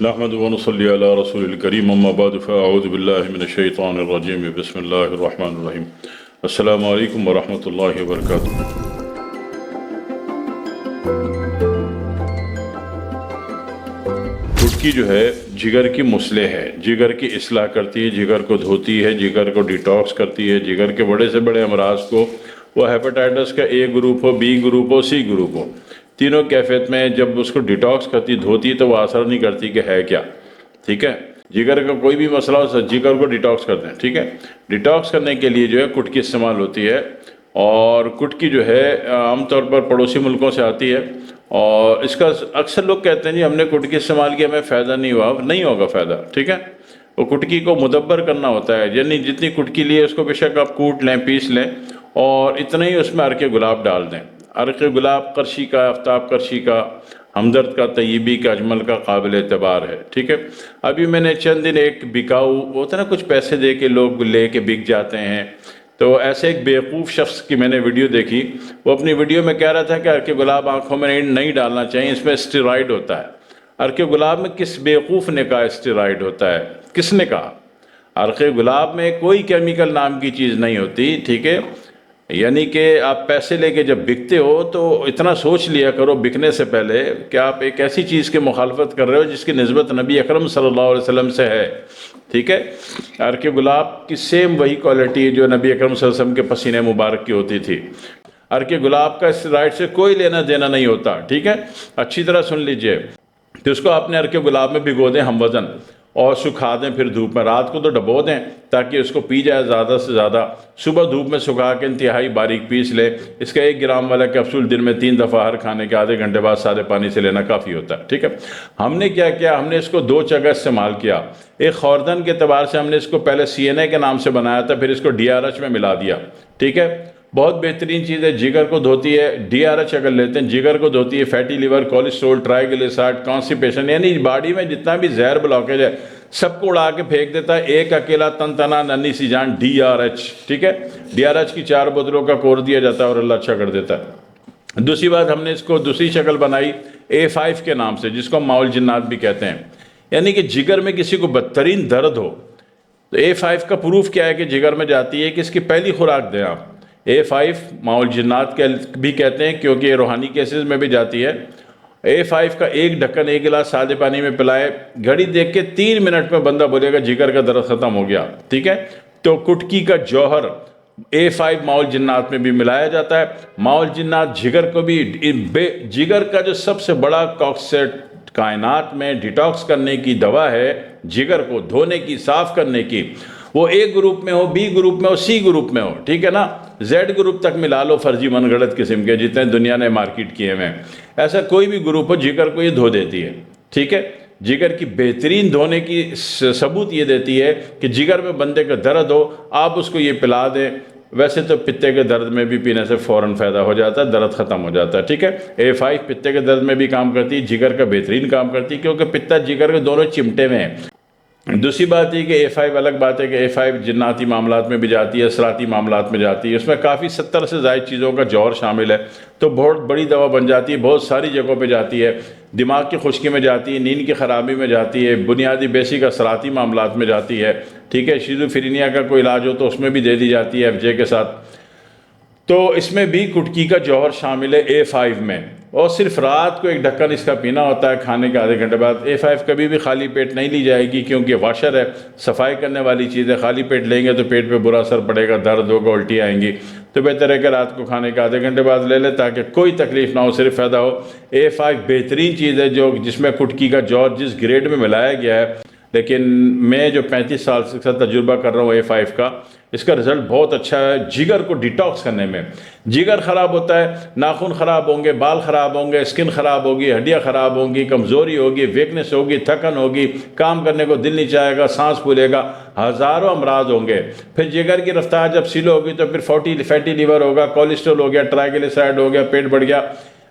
نحمد ونصلي على رسول الكريم اما بعد فاعوذ بالله من الشيطان الرجيم بسم الله الرحمن الرحيم السلام علیکم ورحمۃ اللہ وبرکاتہ۔ گٹکی جو ہے جگر کی مصلح ہے، جگر کی اصلاح کرتی ہے، جگر کو دھوتی ہے، جگر کو ڈیٹاکس کرتی ہے، جگر کے بڑے سے بڑے امراض کو، وہ ہیپاٹائٹس کا اے گروپ ہو، بی گروپ ہو، سی گروپ ہو، تینوں کیفیت میں جب اس کو ڈیٹاکس کرتی دھوتی تو وہ اثر نہیں کرتی کہ ہے کیا، ٹھیک ہے۔ جگر کا کوئی بھی مسئلہ ہو جگر کو ڈیٹاکس کرتے ہیں، ٹھیک ہے۔ ڈیٹاکس کرنے کے لیے جو ہے کٹکی استعمال ہوتی ہے، اور کٹکی جو ہے عام طور پر پڑوسی ملکوں سے آتی ہے، اور اس کا اکثر لوگ کہتے ہیں جی ہم نے کٹکی استعمال کیا ہمیں فائدہ نہیں ہوا، نہیں ہوگا فائدہ، ٹھیک ہے۔ وہ کٹکی کو مدبر کرنا ہوتا ہے، یعنی جتنی کٹکی لیے اس کو بے شک آپ کوٹ لیں، پیس لیں، اور اتنا ہی اس میں عرق گلاب ڈال دیں۔ عرق گلاب قرشی کا، آفتاب قرشی کا، ہمدرد کا، طیبی کا، اجمل کا قابل اعتبار ہے، ٹھیک ہے۔ ابھی میں نے چند دن ایک بکاؤ ہوتا ہے نا، کچھ پیسے دے کے لوگ لے کے بک جاتے ہیں، تو ایسے ایک بیوقوف شخص کی میں نے ویڈیو دیکھی، وہ اپنی ویڈیو میں کہہ رہا تھا کہ عرق گلاب آنکھوں میں نہیں ڈالنا چاہیے، اس میں اسٹیرائڈ ہوتا ہے۔ عرق گلاب میں کس بیوقوف نے کہا اسٹیرائڈ ہوتا ہے؟ کس نے کہا؟ عرق گلاب میں کوئی کیمیکل نام کی چیز نہیں ہوتی، ٹھیک ہے۔ یعنی کہ آپ پیسے لے کے جب بکتے ہو تو اتنا سوچ لیا کرو بکنے سے پہلے کہ آپ ایک ایسی چیز کی مخالفت کر رہے ہو جس کی نسبت نبی اکرم صلی اللہ علیہ وسلم سے ہے، ٹھیک ہے۔ عرق گلاب کی سیم وہی کوالٹی جو نبی اکرم صلی اللہ علیہ وسلم کے پسینے مبارک کی ہوتی تھی۔ عرق گلاب کا اسٹیرائڈ سے کوئی لینا دینا نہیں ہوتا، ٹھیک ہے۔ اچھی طرح سن لیجئے، تو اس کو آپ نے عرق گلاب میں بھگو دیں ہم وزن، اور سکھا دیں، پھر دھوپ میں رات کو تو ڈبو دیں تاکہ اس کو پی جائے زیادہ سے زیادہ، صبح دھوپ میں سکھا کے انتہائی باریک پیس لے۔ اس کا 1 گرام والا کیپسول دن میں 3 دفعہ ہر کھانے کے آدھے گھنٹے بعد سادے پانی سے لینا کافی ہوتا ہے، ٹھیک ہے۔ ہم نے کیا کیا، ہم نے اس کو 2 جگہ استعمال کیا۔ ایک خوردن کے اعتبار سے ہم نے اس کو پہلے CNA کے نام سے بنایا تھا، پھر اس کو DRH میں ملا دیا، ٹھیک ہے۔ بہت بہترین چیز ہے، جگر کو دھوتی ہے۔ DRH اگر لیتے ہیں جگر کو دھوتی ہے، فیٹی لیور، کولیسٹرول، ٹرائیگلیسرائڈ، کانسٹیپیشن، یعنی باڈی میں جتنا بھی زہر بلاکیج ہے سب کو اڑا کے پھینک دیتا ہے۔ ایک اکیلا تن تنا ننھی سی جان DRH، ٹھیک ہے۔ DRH کی 4 بوتلوں کا کور دیا جاتا ہے اور اللہ اچھا کر دیتا ہے۔ دوسری بات، ہم نے اس کو دوسری شکل بنائی A5 کے نام سے، جس کو ماؤل جنات بھی کہتے ہیں، یعنی کہ جگر میں کسی کو بدترین درد ہو تو A5 کا پروف کیا ہے کہ جگر میں جاتی ہے کہ اس کی پہلی خوراک دیں آپ۔ A5 ماؤل جنات بھی کہتے ہیں کیونکہ یہ روحانی کیسز میں بھی جاتی ہے۔ A5 کا 1 ڈھکن 1 گلاس سادے پانی میں پلائے، گھڑی دیکھ کے 3 منٹ میں بندہ بولے گا جگر کا درد ختم ہو گیا، ٹھیک ہے۔ تو کٹکی کا جوہر A5 ماؤل جنات میں بھی ملایا جاتا ہے۔ ماؤل جنات جگر کو بھی، جگر کا جو سب سے بڑا کاکسیٹ کائنات میں ڈیٹاکس کرنے کی دوا ہے، جگر کو دھونے کی، صاف کرنے کی، وہ A گروپ میں ہو، B گروپ میں ہو، C گروپ میں ہو، ٹھیک ہے نا۔ Z گروپ تک ملا لو، فرضی من گھڑت قسم کے جتنے دنیا نے مارکیٹ کیے ہیں، ایسا کوئی بھی گروپ ہو جگر کو یہ دھو دیتی ہے، ٹھیک ہے۔ جگر کی بہترین دھونے کی ثبوت یہ دیتی ہے کہ جگر میں بندے کا درد ہو، آپ اس کو یہ پلا دیں۔ ویسے تو پتے کے درد میں بھی پینے سے فوراً فائدہ ہو جاتا ہے، درد ختم ہو جاتا ہے، ٹھیک ہے۔ A5 پتے کے درد میں بھی کام کرتی ہے، جگر کا بہترین کام کرتی ہے، کیونکہ پتا جگر کے دونوں چمٹے میں ہیں۔ دوسری بات یہ کہ A5 الگ بات ہے کہ A5 جناتی معاملات میں بھی جاتی ہے، اثراتی معاملات میں جاتی ہے، اس میں کافی 70 سے زائد چیزوں کا جوہر شامل ہے، تو بہت بڑی دوا بن جاتی ہے، بہت ساری جگہوں پہ جاتی ہے۔ دماغ کی خشکی میں جاتی ہے، نیند کی خرابی میں جاتی ہے، بنیادی بیسک اثراتی معاملات میں جاتی ہے، ٹھیک ہے۔ شیزوفرینیا کا کوئی علاج ہو تو اس میں بھی دے دی جاتی ہے FJ کے ساتھ۔ تو اس میں بھی کٹکی کا جوہر شامل ہے A5 میں، اور صرف رات کو 1 ڈھکن اس کا پینا ہوتا ہے کھانے کے آدھے گھنٹے بعد۔ A5 کبھی بھی خالی پیٹ نہیں لی جائے گی کیونکہ واشر ہے، صفائی کرنے والی چیز ہے، خالی پیٹ لیں گے تو پیٹ پہ برا اثر پڑے گا، درد ہوگا، الٹی آئیں گی، تو بہتر ہے کہ رات کو کھانے کے آدھے گھنٹے بعد لے لیں تاکہ کوئی تکلیف نہ ہو، صرف فائدہ ہو۔ A5 بہترین چیز ہے جس میں کٹکی کا جوہر جس گریڈ میں ملایا گیا ہے، لیکن میں جو 35 سال سے تجربہ کر رہا ہوں A5 کا، اس کا رزلٹ بہت اچھا ہے جگر کو ڈیٹاکس کرنے میں۔ جگر خراب ہوتا ہے، ناخن خراب ہوں گے، بال خراب ہوں گے، اسکن خراب ہوگی، ہڈیاں خراب ہوں گی، کمزوری ہوگی، ویکنس ہوگی، تھکن ہوگی، کام کرنے کو دل نہیں چاہے گا، سانس پھولے گا، ہزاروں امراض ہوں گے۔ پھر جگر کی رفتار جب سلو ہوگی تو پھر فیٹی لیور ہوگا، کولیسٹرول ہو گیا، ٹرائیگلیسرائڈ ہو گیا، پیٹ بڑھ گیا،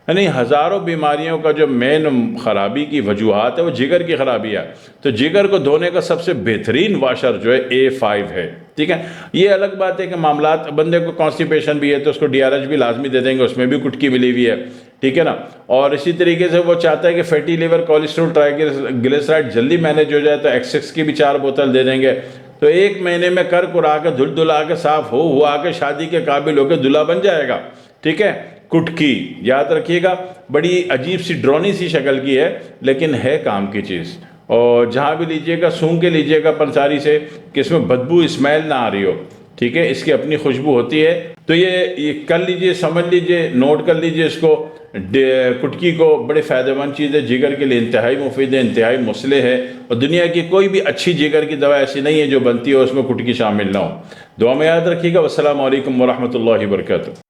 یعنی ہزاروں بیماریوں کا جو مین خرابی کی وجوہات ہے وہ جگر کی خرابی ہے، تو جگر کو دھونے کا سب سے بہترین واشر جو ہے A5 ہے، ٹھیک ہے۔ یہ الگ بات ہے کہ معاملات بندے کو کانسٹیپیشن بھی ہے تو اس کو DRH بھی لازمی دے دیں گے، اس میں بھی کٹکی ملی ہوئی ہے، ٹھیک ہے نا۔ اور اسی طریقے سے وہ چاہتا ہے کہ فیٹی لیور، کولیسٹرول، ٹرائیگلیسرائڈ جلدی مینج ہو جائے تو X6 کی بھی 4 بوتل دے دیں گے، تو 1 مہینے میں کر کرا کے دھل دھلا کے صاف ہوا کے شادی کے قابل ہو کے دلہا بن جائے گا، ٹھیک ہے۔ کٹکی یاد رکھیے گا، بڑی عجیب سی ڈرونی سی شکل کی ہے لیکن ہے کام کی چیز، اور جہاں بھی لیجئے گا سونگ کے لیجئے گا پنساری سے کہ اس میں بدبو اسمیل نہ آ رہی ہو، ٹھیک ہے، اس کی اپنی خوشبو ہوتی ہے۔ تو یہ کر لیجئے، سمجھ لیجئے، نوٹ کر لیجئے اس کو، کٹکی کو بڑے فائدہ مند چیز ہے، جگر کے لیے انتہائی مفید ہے، انتہائی مصلح ہے، اور دنیا کی کوئی بھی اچھی جگر کی دوا ایسی نہیں ہے جو بنتی ہو اس میں کٹکی شامل نہ ہو۔ دعا میں یاد رکھیے گا۔ والسلام علیکم ورحمۃ اللہ وبرکاتہ۔